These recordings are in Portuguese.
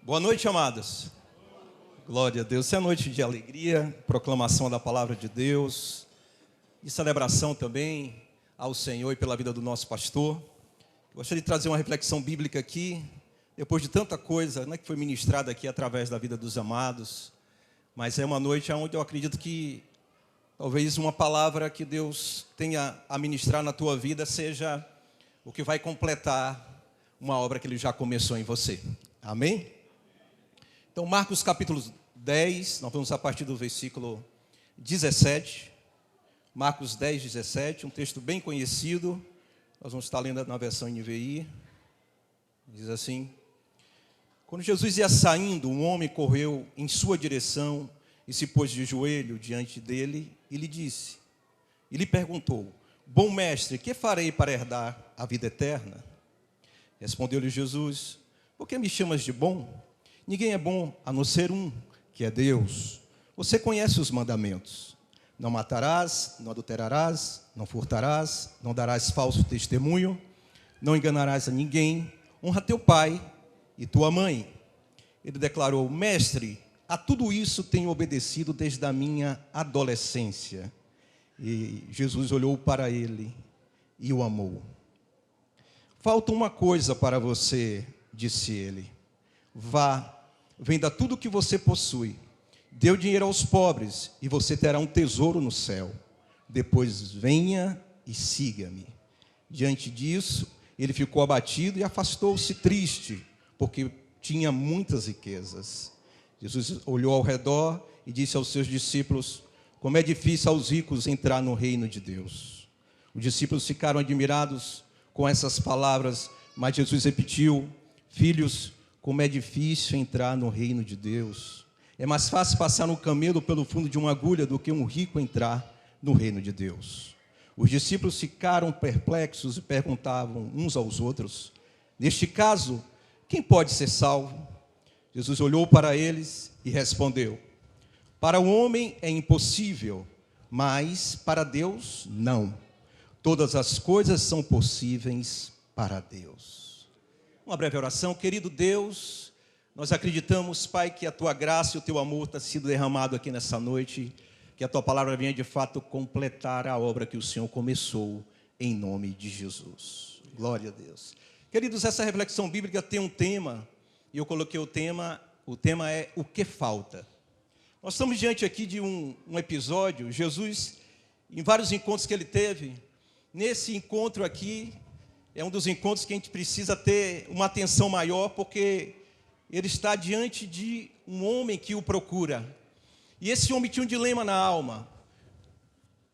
Boa noite, amados. Glória a Deus. Essa é a noite de alegria, proclamação da palavra de Deus e celebração também ao Senhor e pela vida do nosso pastor. Gostaria de trazer uma reflexão bíblica aqui, depois de tanta coisa, que foi ministrada aqui através da vida dos amados. Mas é uma noite onde eu acredito que talvez uma palavra que Deus tenha a ministrar na tua vida seja o que vai completar uma obra que Ele já começou em você. Amém? Então, Marcos capítulo 10, nós vamos a partir do versículo 17. Marcos 10, 17, um texto bem conhecido. Nós vamos estar lendo na versão NVI. Diz assim: quando Jesus ia saindo, um homem correu em sua direção e se pôs de joelho diante dele e lhe disse, e lhe perguntou: bom mestre, que farei para herdar a vida eterna? Respondeu-lhe Jesus: por que me chamas de bom? Ninguém é bom a não ser um, que é Deus. Você conhece os mandamentos: não matarás, não adulterarás, não furtarás, não darás falso testemunho, não enganarás a ninguém, honra teu pai e tua mãe. Ele declarou: mestre, a tudo isso tenho obedecido desde a minha adolescência. E Jesus olhou para ele e o amou. Falta uma coisa para você, disse ele. Vá, venda tudo o que você possui, dê o dinheiro aos pobres e você terá um tesouro no céu. Depois venha e siga-me. Diante disso, ele ficou abatido e afastou-se triste, porque tinha muitas riquezas. Jesus olhou ao redor e disse aos seus discípulos: como é difícil aos ricos entrar no reino de Deus. Os discípulos ficaram admirados com essas palavras, mas Jesus repetiu: filhos, como é difícil entrar no reino de Deus. É mais fácil passar um camelo pelo fundo de uma agulha do que um rico entrar no reino de Deus. Os discípulos ficaram perplexos e perguntavam uns aos outros: neste caso, quem pode ser salvo? Jesus olhou para eles e respondeu: para o homem é impossível, mas para Deus não. Todas as coisas são possíveis para Deus. Uma breve oração. Querido Deus, nós acreditamos, Pai, que a Tua graça e o Teu amor está sido derramado aqui nessa noite, que a Tua palavra venha de fato completar a obra que o Senhor começou, em nome de Jesus. Glória a Deus. Queridos, essa reflexão bíblica tem um tema, e eu coloquei o tema é o que falta. Nós estamos diante aqui de um episódio, Jesus, em vários encontros que Ele teve, nesse encontro aqui, é um dos encontros que a gente precisa ter uma atenção maior, porque ele está diante de um homem que o procura. E esse homem tinha um dilema na alma.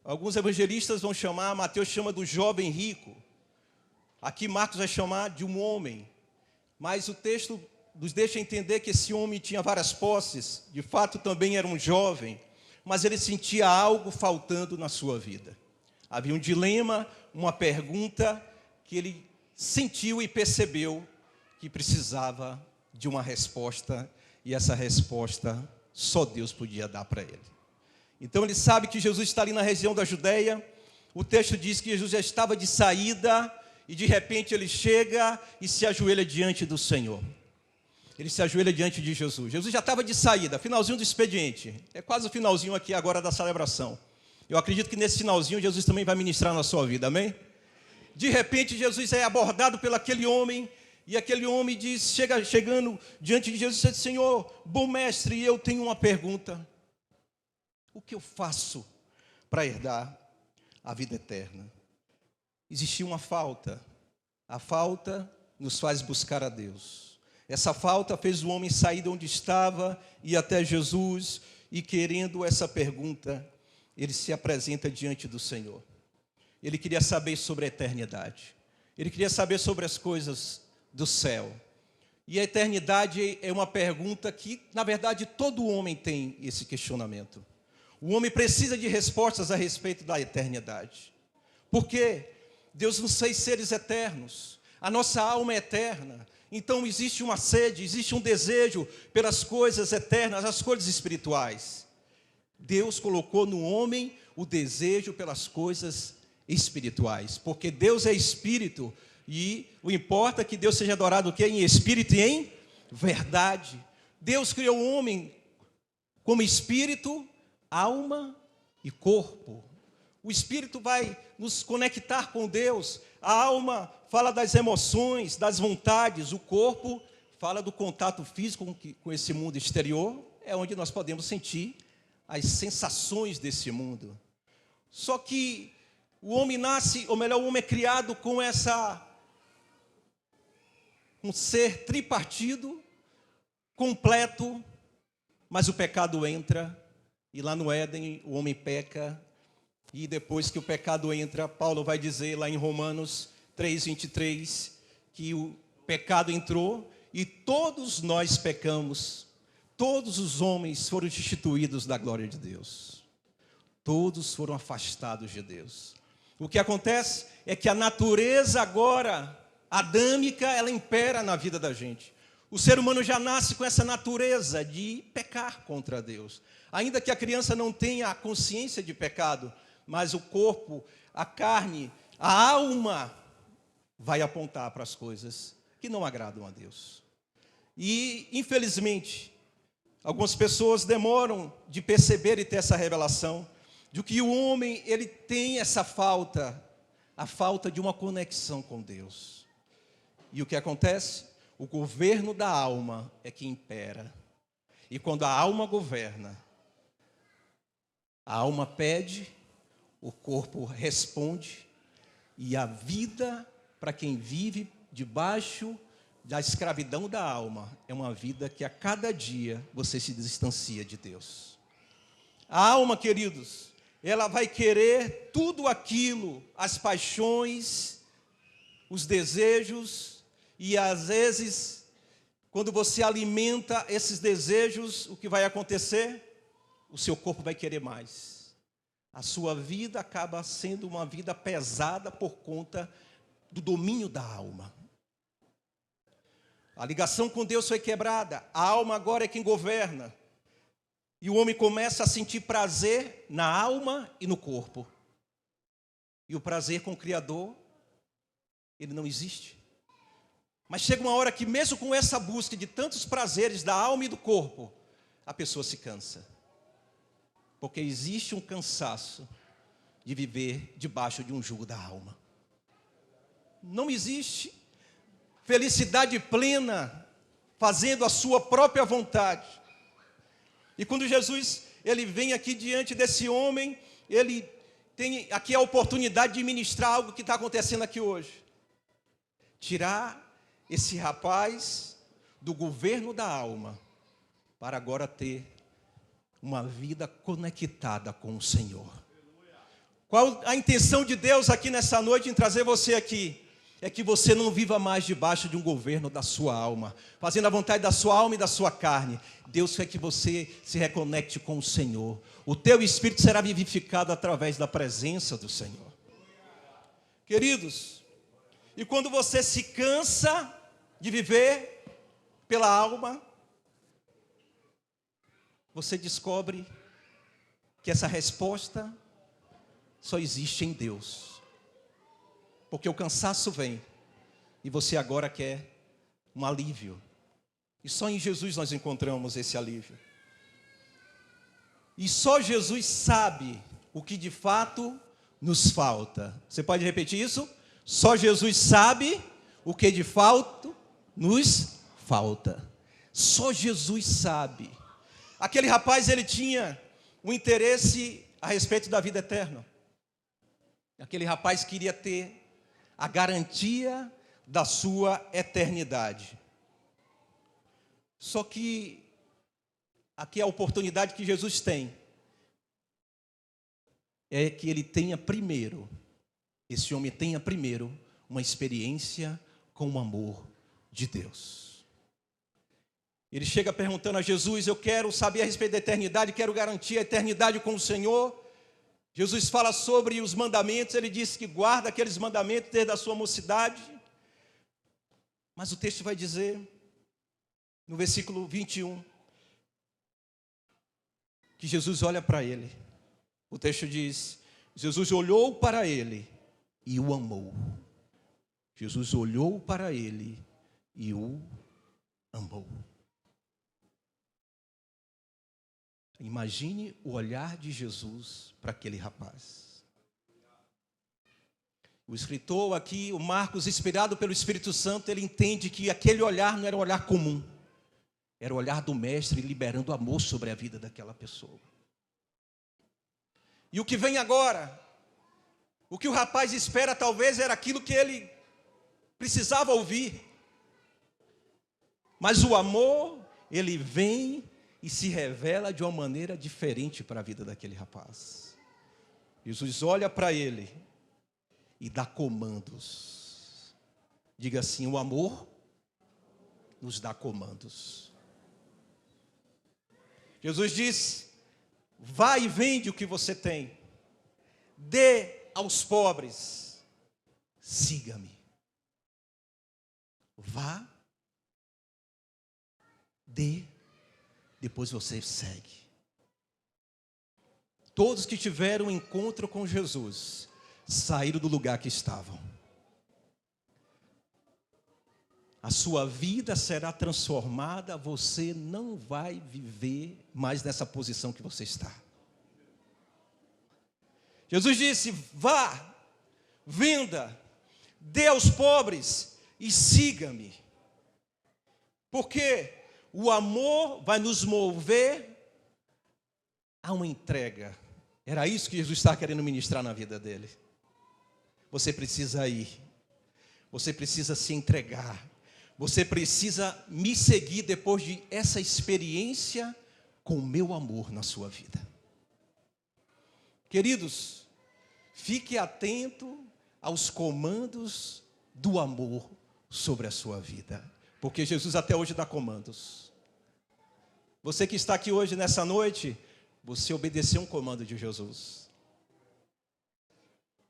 Alguns evangelistas vão chamar, Mateus chama do jovem rico. Aqui Marcos vai chamar de um homem. Mas o texto nos deixa entender que esse homem tinha várias posses. De fato, também era um jovem. Mas ele sentia algo faltando na sua vida. Havia um dilema, uma pergunta que ele sentiu e percebeu que precisava de uma resposta, e essa resposta só Deus podia dar para ele. Então ele sabe que Jesus está ali na região da Judeia. O texto diz que Jesus já estava de saída, e de repente ele chega e se ajoelha diante do Senhor. Ele se ajoelha diante de Jesus. Jesus já estava de saída, finalzinho do expediente. É quase o finalzinho aqui agora da celebração. Eu acredito que nesse finalzinho Jesus também vai ministrar na sua vida, amém? De repente, Jesus é abordado por aquele homem, e aquele homem diz, chegando diante de Jesus, diz: Senhor, bom mestre, eu tenho uma pergunta. O que eu faço para herdar a vida eterna? Existia uma falta. A falta nos faz buscar a Deus. Essa falta fez o homem sair de onde estava, ir até Jesus, e querendo essa pergunta, ele se apresenta diante do Senhor. Ele queria saber sobre a eternidade. Ele queria saber sobre as coisas do céu. E a eternidade é uma pergunta que, na verdade, todo homem tem esse questionamento. O homem precisa de respostas a respeito da eternidade. Porque Deus nos fez seres eternos. A nossa alma é eterna. Então existe uma sede, existe um desejo pelas coisas eternas, as coisas espirituais. Deus colocou no homem o desejo pelas coisas espirituais, porque Deus é espírito, e o importa é que Deus seja adorado o quê? Em espírito e em verdade. Deus criou o homem como espírito, alma e corpo. O espírito vai nos conectar com Deus. A alma fala das emoções, das vontades. O corpo fala do contato físico com esse mundo exterior. É onde nós podemos sentir as sensações desse mundo. Só que o homem nasce, ou melhor, o homem é criado com um ser tripartido, completo, mas o pecado entra, e lá no Éden o homem peca, e depois que o pecado entra, Paulo vai dizer lá em Romanos 3:23, que o pecado entrou e todos nós pecamos, todos os homens foram destituídos da glória de Deus, todos foram afastados de Deus. O que acontece é que a natureza agora adâmica, ela impera na vida da gente. O ser humano já nasce com essa natureza de pecar contra Deus. Ainda que a criança não tenha a consciência de pecado, mas o corpo, a carne, a alma vai apontar para as coisas que não agradam a Deus. E, infelizmente, algumas pessoas demoram de perceber e ter essa revelação de que o homem, ele tem essa falta, a falta de uma conexão com Deus. E o que acontece? O governo da alma é que impera. E quando a alma governa, a alma pede, o corpo responde, e a vida, para quem vive debaixo da escravidão da alma, é uma vida que a cada dia você se distancia de Deus. A alma, queridos, ela vai querer tudo aquilo, as paixões, os desejos, e às vezes, quando você alimenta esses desejos, o que vai acontecer? O seu corpo vai querer mais. A sua vida acaba sendo uma vida pesada por conta do domínio da alma. A ligação com Deus foi quebrada, a alma agora é quem governa. E o homem começa a sentir prazer na alma e no corpo. E o prazer com o Criador, ele não existe. Mas chega uma hora que mesmo com essa busca de tantos prazeres da alma e do corpo, a pessoa se cansa. Porque existe um cansaço de viver debaixo de um jugo da alma. Não existe felicidade plena fazendo a sua própria vontade. E quando Jesus, ele vem aqui diante desse homem, ele tem aqui a oportunidade de ministrar algo que está acontecendo aqui hoje. Tirar esse rapaz do governo da alma, para agora ter uma vida conectada com o Senhor. Qual a intenção de Deus aqui nessa noite em trazer você aqui? É que você não viva mais debaixo de um governo da sua alma, fazendo a vontade da sua alma e da sua carne. Deus quer que você se reconecte com o Senhor. O teu espírito será vivificado através da presença do Senhor. Queridos, e quando você se cansa de viver pela alma, você descobre que essa resposta só existe em Deus. Porque o cansaço vem e você agora quer um alívio. E só em Jesus nós encontramos esse alívio. E só Jesus sabe o que de fato nos falta. Você pode repetir isso? Só Jesus sabe o que de fato nos falta. Só Jesus sabe. Aquele rapaz, ele tinha um interesse a respeito da vida eterna. Aquele rapaz queria ter a garantia da sua eternidade. Só que aqui a oportunidade que Jesus tem é que ele tenha primeiro, esse homem tenha primeiro uma experiência com o amor de Deus. Ele chega perguntando a Jesus: eu quero saber a respeito da eternidade, quero garantir a eternidade com o Senhor. Jesus fala sobre os mandamentos, ele diz que guarda aqueles mandamentos desde a sua mocidade. Mas o texto vai dizer, no versículo 21, que Jesus olha para ele. O texto diz: Jesus olhou para ele e o amou. Jesus olhou para ele e o amou. Imagine o olhar de Jesus para aquele rapaz. O escritor aqui, o Marcos, inspirado pelo Espírito Santo, ele entende que aquele olhar não era um olhar comum. Era o olhar do mestre liberando amor sobre a vida daquela pessoa. E o que vem agora, o que o rapaz espera talvez era aquilo que ele precisava ouvir. Mas o amor, ele vem e se revela de uma maneira diferente para a vida daquele rapaz. Jesus olha para ele e dá comandos. Diga assim: o amor nos dá comandos. Jesus diz: vá e vende o que você tem, dê aos pobres, siga-me. Vá, dê, depois você segue. Todos que tiveram um encontro com Jesus saíram do lugar que estavam. A sua vida será transformada, você não vai viver mais nessa posição que você está. Jesus disse: vá, venda, dê aos pobres e siga-me. Porque o amor vai nos mover a uma entrega. Era isso que Jesus está querendo ministrar na vida dele. Você precisa ir. Você precisa se entregar. Você precisa me seguir depois de essa experiência com o meu amor na sua vida. Queridos, fique atento aos comandos do amor sobre a sua vida. Porque Jesus até hoje dá comandos. Você que está aqui hoje nessa noite, você obedeceu um comando de Jesus.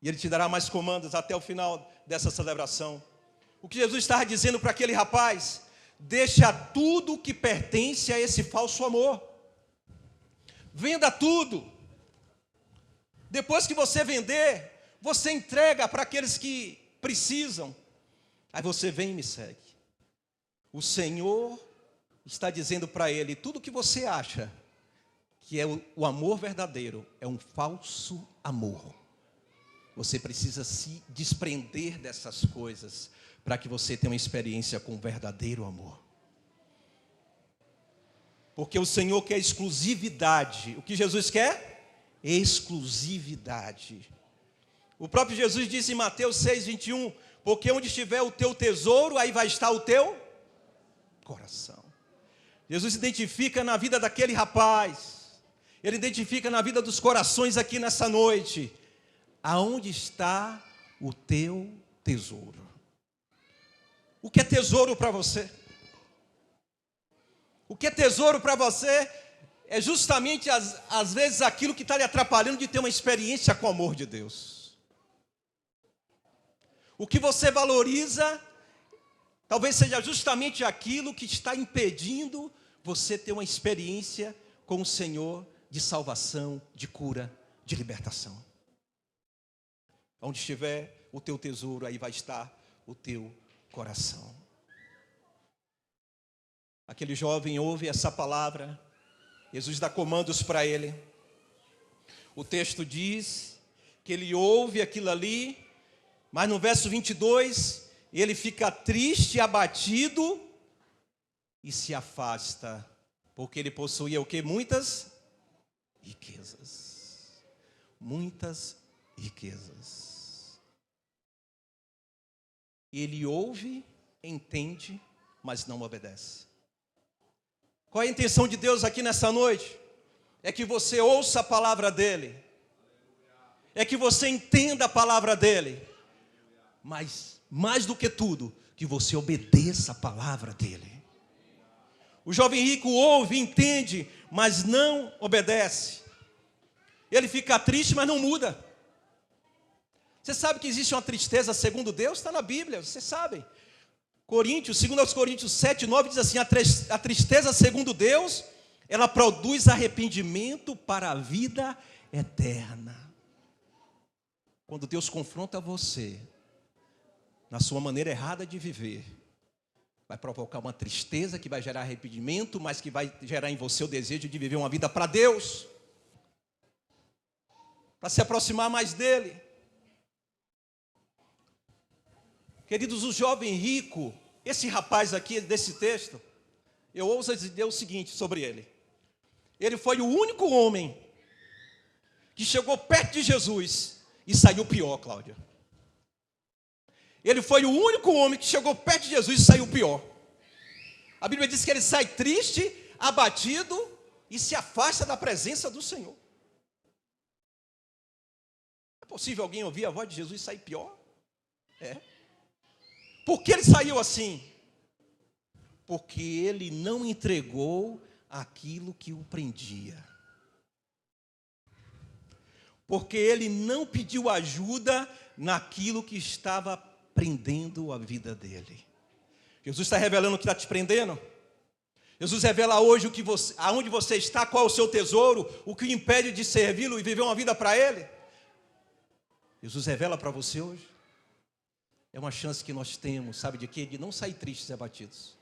E Ele te dará mais comandos até o final dessa celebração. O que Jesus estava dizendo para aquele rapaz: deixa tudo que pertence a esse falso amor. Venda tudo. Depois que você vender, você entrega para aqueles que precisam. Aí você vem e me segue. O Senhor está dizendo para ele: tudo que você acha que é o amor verdadeiro é um falso amor. Você precisa se desprender dessas coisas para que você tenha uma experiência com o verdadeiro amor. Porque o Senhor quer exclusividade. O que Jesus quer? Exclusividade. O próprio Jesus disse em Mateus 6:21, porque onde estiver o teu tesouro, aí vai estar o teu coração. Jesus se identifica na vida daquele rapaz. Ele identifica na vida dos corações aqui nessa noite. Aonde está o teu tesouro? O que é tesouro para você? O que é tesouro para você é justamente, às vezes, aquilo que está lhe atrapalhando de ter uma experiência com o amor de Deus. O que você valoriza, talvez seja justamente aquilo que está impedindo você ter uma experiência com o Senhor de salvação, de cura, de libertação. Onde estiver o teu tesouro, aí vai estar o teu coração. Aquele jovem ouve essa palavra, Jesus dá comandos para ele. O texto diz que ele ouve aquilo ali, mas no verso 22, ele fica triste, abatido e se afasta, porque ele possuía o quê? Muitas riquezas. Muitas riquezas. Ele ouve, entende, mas não obedece. Qual é a intenção de Deus aqui nessa noite? É que você ouça a palavra dEle. É que você entenda a palavra dEle. Mas, mais do que tudo, que você obedeça a palavra dEle. O jovem rico ouve, entende, mas não obedece. Ele fica triste, mas não muda. Você sabe que existe uma tristeza segundo Deus? Está na Bíblia, vocês sabem. Segundo aos Coríntios 7:9 diz assim: a tristeza segundo Deus, ela produz arrependimento para a vida eterna. Quando Deus confronta você na sua maneira errada de viver, Vai provocar uma tristeza que vai gerar arrependimento, mas que vai gerar em você o desejo de viver uma vida para Deus, para se aproximar mais dEle. Queridos, o jovem rico, esse rapaz aqui desse texto, eu ouso dizer o seguinte sobre ele. Ele foi o único homem que chegou perto de Jesus e saiu pior, Cláudia. Ele foi o único homem que chegou perto de Jesus e saiu pior. A Bíblia diz que ele sai triste, abatido e se afasta da presença do Senhor. É possível alguém ouvir a voz de Jesus e sair pior? É. Por que ele saiu assim? Porque ele não entregou aquilo que o prendia. Porque ele não pediu ajuda naquilo que estava prendendo a vida dele. Jesus está revelando o que está te prendendo. Jesus revela hoje aonde você está, qual é o seu tesouro, o que o impede de servi-lo e viver uma vida para Ele. Jesus revela para você hoje. É uma chance que nós temos, sabe de quê? De não sair tristes e abatidos,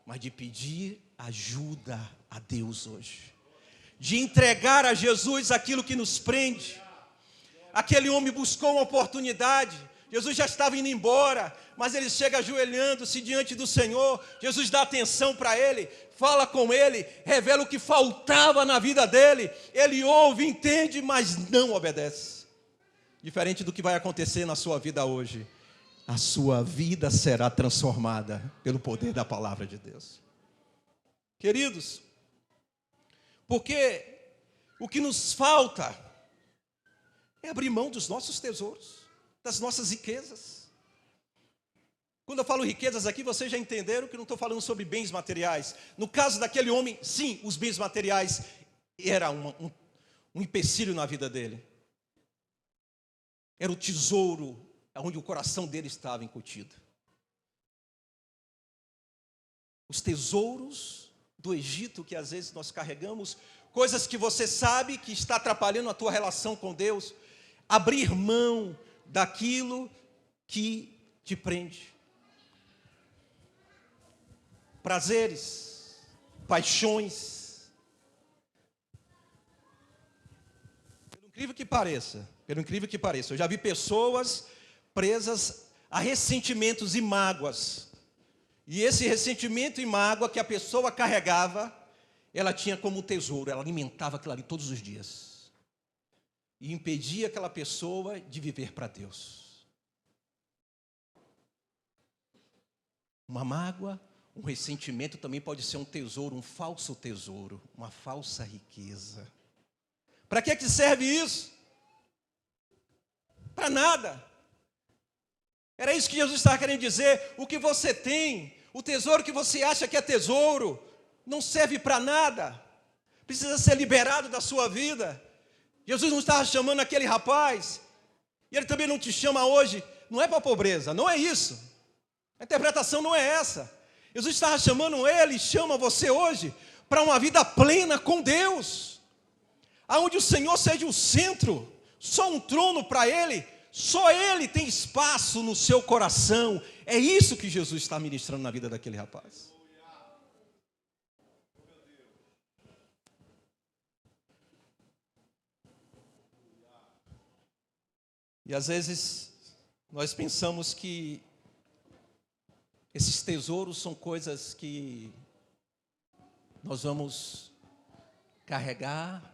mas de pedir ajuda a Deus hoje. De entregar a Jesus aquilo que nos prende. Aquele homem buscou uma oportunidade. Jesus já estava indo embora, mas ele chega ajoelhando-se diante do Senhor. Jesus dá atenção para ele, fala com ele, revela o que faltava na vida dele. Ele ouve, entende, mas não obedece. Diferente do que vai acontecer na sua vida hoje. A sua vida será transformada pelo poder da palavra de Deus. Queridos, porque o que nos falta é abrir mão dos nossos tesouros, das nossas riquezas. Quando eu falo riquezas aqui, vocês já entenderam que não estou falando sobre bens materiais. No caso daquele homem, sim, os bens materiais eram um empecilho na vida dele. Era o tesouro onde o coração dele estava incutido. Os tesouros do Egito que às vezes nós carregamos, coisas que você sabe que está atrapalhando a tua relação com Deus. Abrir mão daquilo que te prende. Prazeres, paixões. Pelo incrível que pareça, eu já vi pessoas presas a ressentimentos e mágoas. E esse ressentimento e mágoa que a pessoa carregava, ela tinha como tesouro, ela alimentava aquilo ali todos os dias. E impedia aquela pessoa de viver para Deus. Uma mágoa, um ressentimento também pode ser um tesouro, um falso tesouro, uma falsa riqueza. Para que serve isso? Para nada. Era isso que Jesus estava querendo dizer. O que você tem, o tesouro que você acha que é tesouro, não serve para nada. Precisa ser liberado da sua vida. Jesus não estava chamando aquele rapaz, e Ele também não te chama hoje, não é para a pobreza, não é isso. A interpretação não é essa. Jesus estava chamando ele, chama você hoje, para uma vida plena com Deus. Aonde o Senhor seja o centro, só um trono para Ele, só Ele tem espaço no seu coração. É isso que Jesus está ministrando na vida daquele rapaz. E às vezes nós pensamos que esses tesouros são coisas que nós vamos carregar,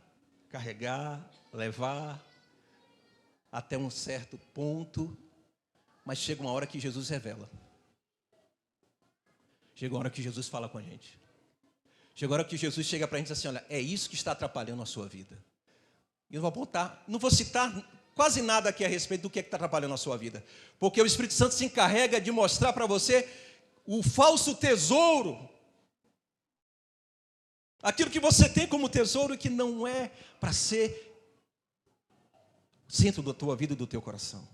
levar até um certo ponto, mas chega uma hora que Jesus revela. Chega uma hora que Jesus fala com a gente. Chega uma hora que Jesus chega para a gente e diz assim, olha, é isso que está atrapalhando a sua vida. E eu não vou citar quase nada aqui a respeito do que está atrapalhando a sua vida. Porque o Espírito Santo se encarrega de mostrar para você o falso tesouro. Aquilo que você tem como tesouro e que não é para ser centro da tua vida e do teu coração.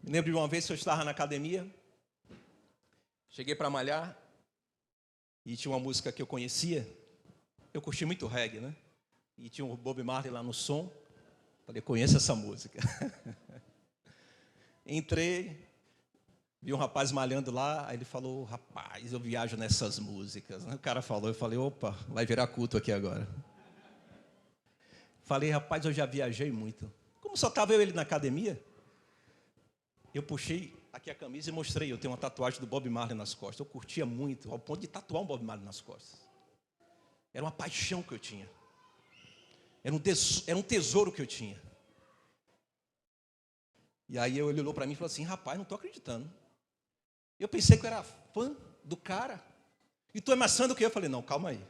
Me lembro de uma vez que eu estava na academia. Cheguei para malhar. E tinha uma música que eu conhecia. Eu curti muito reggae, né? E tinha o Bob Marley lá no som. Falei, conheço essa música. Entrei. Vi um rapaz malhando lá, aí ele falou, rapaz, eu viajo nessas músicas. O cara falou, eu falei, opa, vai virar culto aqui agora. Falei, rapaz, eu já viajei muito. Como só estava eu e ele na academia, eu puxei aqui a camisa e mostrei. Eu tenho uma tatuagem do Bob Marley nas costas. Eu curtia muito, ao ponto de tatuar um Bob Marley nas costas. Era uma paixão que eu tinha. Era um tesouro que eu tinha. E aí ele olhou para mim e falou assim, rapaz, não estou acreditando. Eu pensei que eu era fã do cara. E tu é mais fã do que eu? Eu falei, não, calma aí.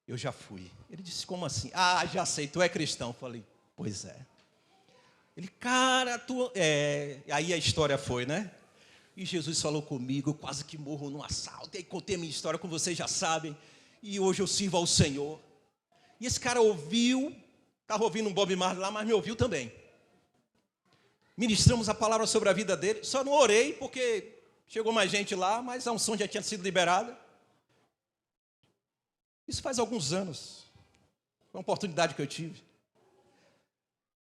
Eu já fui. Ele disse, como assim? Ah, já sei, tu é cristão. Eu falei, pois é. Ele, cara, tu... Aí a história foi, né? E Jesus falou comigo, eu quase que morro num assalto. E aí contei a minha história, como vocês já sabem. E hoje eu sirvo ao Senhor. E esse cara ouviu, estava ouvindo um Bob Marley lá, mas me ouviu também. Ministramos a palavra sobre a vida dele. Só não orei, porque chegou mais gente lá, mas a unção já tinha sido liberada. Isso faz alguns anos. Foi uma oportunidade que eu tive.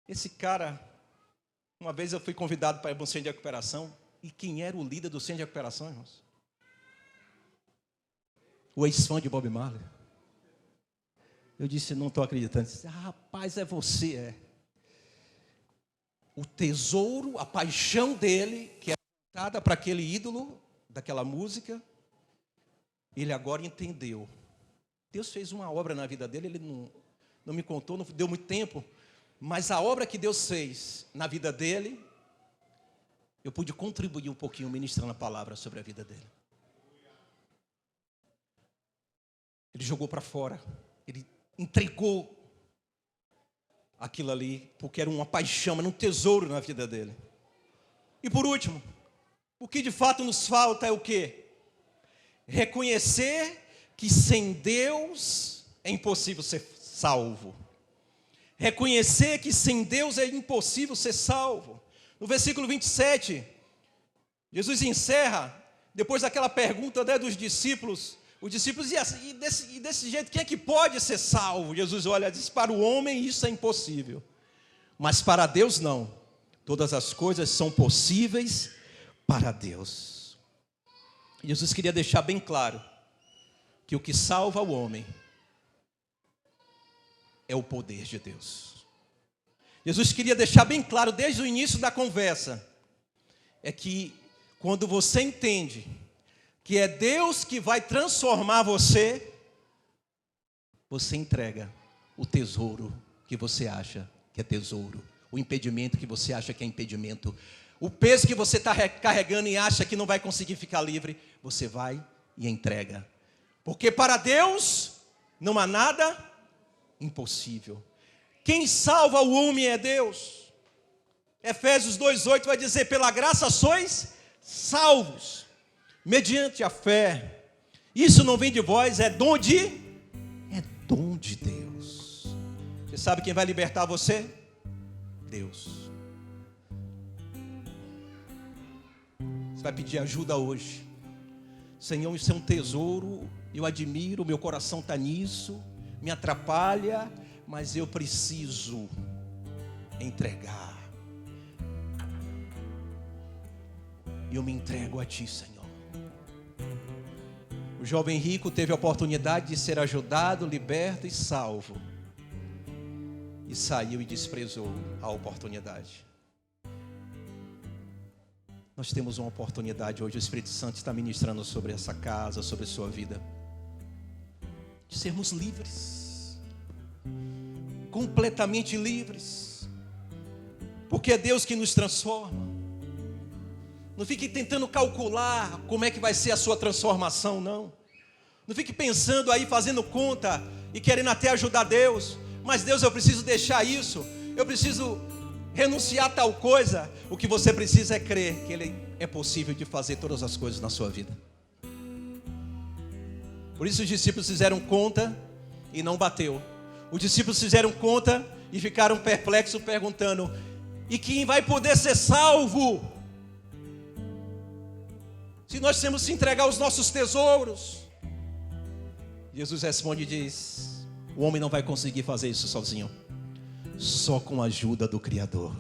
Esse cara, uma vez eu fui convidado para ir para um centro de recuperação. E quem era o líder do centro de recuperação, irmãos? O ex-fã de Bob Marley. Eu disse, não estou acreditando. Disse, rapaz, é você, é. O tesouro, a paixão dele, que é voltada para aquele ídolo, daquela música, ele agora entendeu. Deus fez uma obra na vida dele, ele não me contou, não deu muito tempo, mas a obra que Deus fez na vida dele, eu pude contribuir um pouquinho ministrando a palavra sobre a vida dele. Ele jogou para fora, ele entregou aquilo ali, porque era uma paixão, era um tesouro na vida dele. E por último, o que de fato nos falta é o quê? Reconhecer que sem Deus é impossível ser salvo. Reconhecer que sem Deus é impossível ser salvo. No versículo 27, Jesus encerra, depois daquela pergunta, né, dos discípulos, os discípulos, e desse jeito, quem é que pode ser salvo? Jesus olha e diz, para o homem isso é impossível, mas para Deus não. Todas as coisas são possíveis para Deus. Jesus queria deixar bem claro que o que salva o homem é o poder de Deus. Jesus queria deixar bem claro desde o início da conversa, é que quando você entende que é Deus que vai transformar você, você entrega o tesouro que você acha que é tesouro, o impedimento que você acha que é impedimento, o peso que você está carregando e acha que não vai conseguir ficar livre, você vai e entrega. Porque para Deus não há nada impossível. Quem salva o homem é Deus. Efésios 2:8 vai dizer, pela graça sois salvos, mediante a fé. Isso não vem de vós, é dom de Deus. Você sabe quem vai libertar você? Deus. Você vai pedir ajuda hoje. Senhor, isso é um tesouro, eu admiro, meu coração está nisso, me atrapalha, mas eu preciso entregar. E eu me entrego a Ti, Senhor. O jovem rico teve a oportunidade de ser ajudado, liberto e salvo. E saiu e desprezou a oportunidade. Nós temos uma oportunidade hoje, o Espírito Santo está ministrando sobre essa casa, sobre a sua vida, de sermos livres, completamente livres, porque é Deus que nos transforma. Não fique tentando calcular como é que vai ser a sua transformação, não. Não fique pensando aí, fazendo conta e querendo até ajudar Deus. Mas Deus, eu preciso deixar isso, eu preciso renunciar a tal coisa. O que você precisa é crer que Ele é possível de fazer todas as coisas na sua vida. Por isso os discípulos fizeram conta e não bateu. Os discípulos fizeram conta e ficaram perplexos, perguntando, e quem vai poder ser salvo? Se nós temos que entregar os nossos tesouros. Jesus responde e diz, o homem não vai conseguir fazer isso sozinho, só com a ajuda do Criador.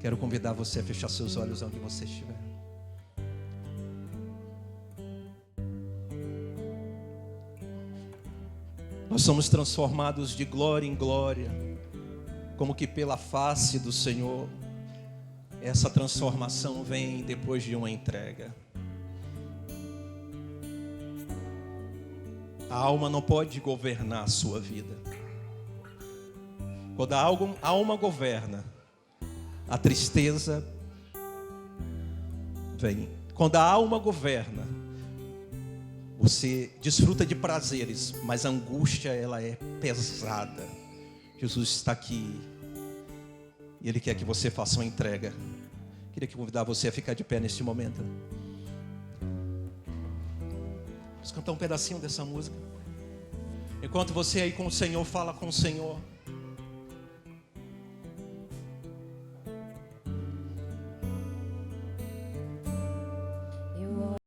Quero convidar você a fechar seus olhos onde você estiver. Nós somos transformados de glória em glória, como que pela face do Senhor. Essa transformação vem depois de uma entrega. A alma não pode governar a sua vida. Quando a alma governa, a tristeza vem. Quando a alma governa, você desfruta de prazeres, mas a angústia, ela é pesada. Jesus está aqui e Ele quer que você faça uma entrega. Queria convidar você a ficar de pé neste momento. Vamos cantar um pedacinho dessa música. Enquanto você aí com o Senhor, fala com o Senhor.